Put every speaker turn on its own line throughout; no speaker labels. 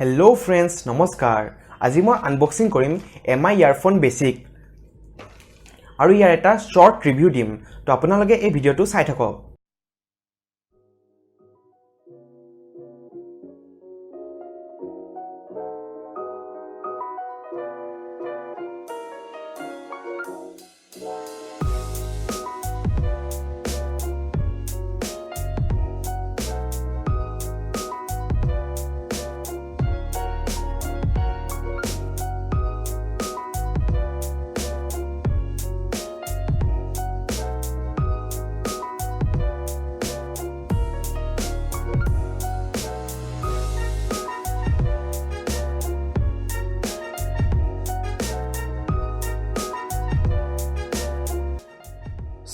Hello friends, নমস্কাৰ। আজি মই আনবক্সিং কৰিম MI earphone basic আৰু ইয়াৰ এটা short review দিম। তো আপোনালোকে এই ভিডিওটো চাই থাকক।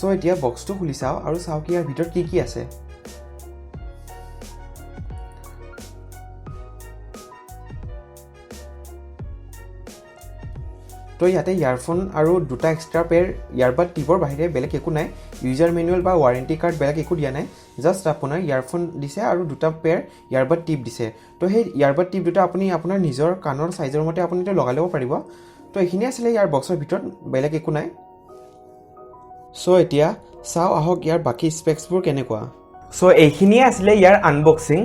So এতিয়া বক্সটো খুলি চাও আৰু চাও কি ইয়াৰ ভিতৰত কি আছে। তো ইয়াতে ইয়াৰফোন আৰু দুটা এক্সট্ৰা পেয়াৰ ইয়াৰবাড টিপৰ বাহিৰে বেলেগ একো নাই। ইউজাৰ মেনুৱেল বা ৱাৰেণ্টি কাৰ্ড বেলেগ একো দিয়া নাই। জাষ্ট আপোনাৰ ইয়াৰফোন দিছে আৰু দুটা পেয়াৰ ইয়াৰবাড টিপ দিছে। তো সেই ইয়াৰবাড টিপ দুটা আপুনি আপোনাৰ নিজৰ কাণৰ সাইজৰ মতে আপুনি লগাই ল'ব পাৰিব। তো এইখিনি আছিল ইয়াৰ বক্সৰ ভিতৰত, বেলেগ একো নাই। সো এতিয়া চাও আহক ইয়াৰ বাকি স্পেক্সবোৰ কেনেকুৱা। সো এইখিনিয়ে আছিলে ইয়াৰ আনবক্সিং।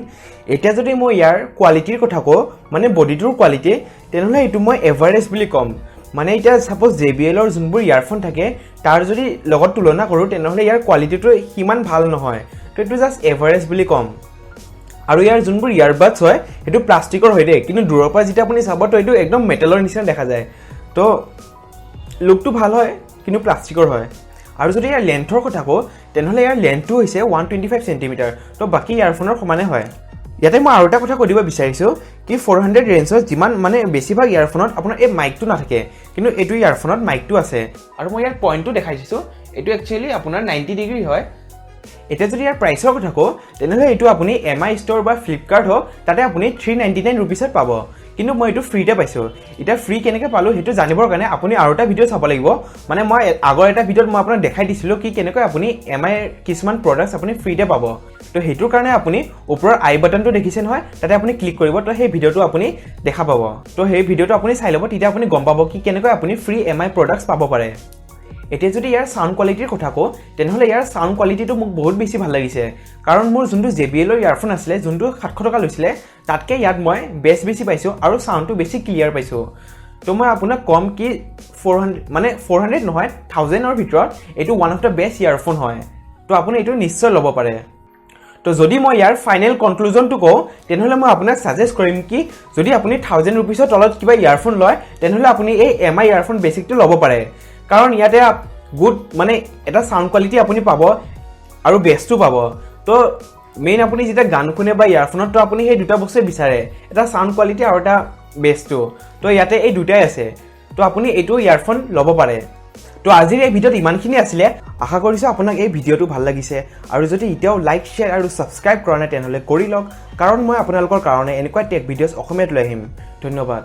এতিয়া যদি মই ইয়াৰ কোৱালিটিৰ কথা কওঁ, মানে বডিটোৰ কোৱালিটি, তেনেহ'লে এইটো মই এভাৰেজ বুলি ক'ম। মানে এতিয়া সাপোজ JBLৰ যোনবোৰ ইয়াৰফোন থাকে তাৰ যদি লগত তুলনা কৰোঁ তেনেহ'লে ইয়াৰ কোৱালিটিটো সিমান ভাল নহয়। তো এইটো জাষ্ট এভাৰেজ বুলি ক'ম। আৰু ইয়াৰ যোনবোৰ ইয়াৰবাডছ হয় সেইটো প্লাষ্টিকৰ হয় দেই, কিন্তু দূৰৰ পৰা যেতিয়া আপুনি চাব তো এইটো একদম মেটেলৰ নিচিনা দেখা যায়। তো লুকটো ভাল হয় কিন্তু প্লাষ্টিকৰ হয়। আৰু যদি ইয়াৰ লেন্থৰ কথা কওঁ তেনেহ'লে ইয়াৰ লেন্থটো হৈছে 125 সেন্টিমিটাৰ। তো বাকী ইয়াৰফোনৰ সমানে হয়। ইয়াতে মই আৰু এটা কথা কৈ দিব বিচাৰিছোঁ কি 400 ৰেঞ্জত যিমান মানে বেছিভাগ ইয়াৰফোনত আপোনাৰ এই মাইকটো নাথাকে, কিন্তু এইটো ইয়াৰফোনত মাইকটো আছে। আৰু মই ইয়াৰ পইণ্টটো দেখাই দিছোঁ, এইটো একচুৱেলি আপোনাৰ 90 ডিগ্ৰী হয়। এতিয়া যদি ইয়াৰ প্ৰাইচৰ কথা কওঁ তেনেহ'লে এইটো আপুনি MI ষ্ট'ৰ বা ফ্লিপকাৰ্ট হওক তাতে আপুনি 399 ৰুপিছত পাব, কিন্তু মই এইটো ফ্ৰীতে পাইছোঁ। এতিয়া ফ্ৰী কেনেকৈ পালোঁ সেইটো জানিবৰ কাৰণে আপুনি আৰু এটা ভিডিঅ' চাব লাগিব। মানে মই আগৰ এটা ভিডিঅ'ত মই আপোনাক দেখাই দিছিলোঁ কি কেনেকৈ আপুনি MIৰ কিছুমান প্ৰডাক্টছ আপুনি ফ্ৰীতে পাব। তো সেইটোৰ কাৰণে আপুনি ওপৰৰ আই বাটনটো দেখিছে নহয়, তাতে আপুনি ক্লিক কৰিব। তো সেই ভিডিঅ'টো আপুনি দেখা পাব। তো সেই ভিডিঅ'টো আপুনি চাই ল'ব, তেতিয়া আপুনি গম পাব কি কেনেকৈ আপুনি ফ্ৰী MI প্ৰডাক্টছ পাব পাৰে। এতিয়া যদি ইয়াৰ সাউণ্ড কোৱালিটিৰ কথা কওঁ তেনেহ'লে ইয়াৰ সাউণ্ড কোৱালিটিটো মোক বহুত বেছি ভাল লাগিছে। কাৰণ মোৰ যোনটো JBLৰ ইয়াৰফোন আছিলে, যোনটো 700 টকা লৈছিলে, তাতকৈ ইয়াত মই বেছ বেছি পাইছোঁ আৰু সাউণ্ডটো বেছি ক্লিয়াৰ পাইছোঁ। তো মই আপোনাক কম কি 400 নহয় 1000ৰ ভিতৰত এইটো one of the best earphone হয়। তো আপুনি এইটো নিশ্চয় ল'ব পাৰে। তো যদি মই ইয়াৰ ফাইনেল কনক্লুজনটো কওঁ তেনেহ'লে মই আপোনাক ছাজেষ্ট কৰিম কি যদি আপুনি 1000 ৰুপিছৰ তলত কিবা ইয়াৰফোন লয় তেনেহ'লে আপুনি এই MI ইয়াৰফোন বেছিকটো ল'ব পাৰে। কাৰণ ইয়াতে গুড মানে এটা সাউণ্ড কোৱালিটি আপুনি পাব আৰু বেছটো পাব। তো মেইন আপুনি যেতিয়া গান শুনে বা ইয়াৰফোনততো আপুনি সেই দুটা বস্তুৱে বিচাৰে, এটা সাউণ্ড কোৱালিটি আৰু এটা বেছটো। তো ইয়াতে এই দুটাই আছে। তো আপুনি এইটো ইয়াৰফোন ল'ব পাৰে। তো আজিৰ এই ভিডিঅ'ত ইমানখিনি আছিলে। আশা কৰিছোঁ আপোনাক এই ভিডিঅ'টো ভাল লাগিছে। আৰু যদি এতিয়াও লাইক, শ্বেয়াৰ আৰু ছাবস্ক্ৰাইব কৰা নাই তেনেহ'লে কৰি লওক, কাৰণ মই আপোনালোকৰ কাৰণে এনেকুৱা টেক ভিডিঅ'ছ অসমীয়াত লৈ আহিম। ধন্যবাদ।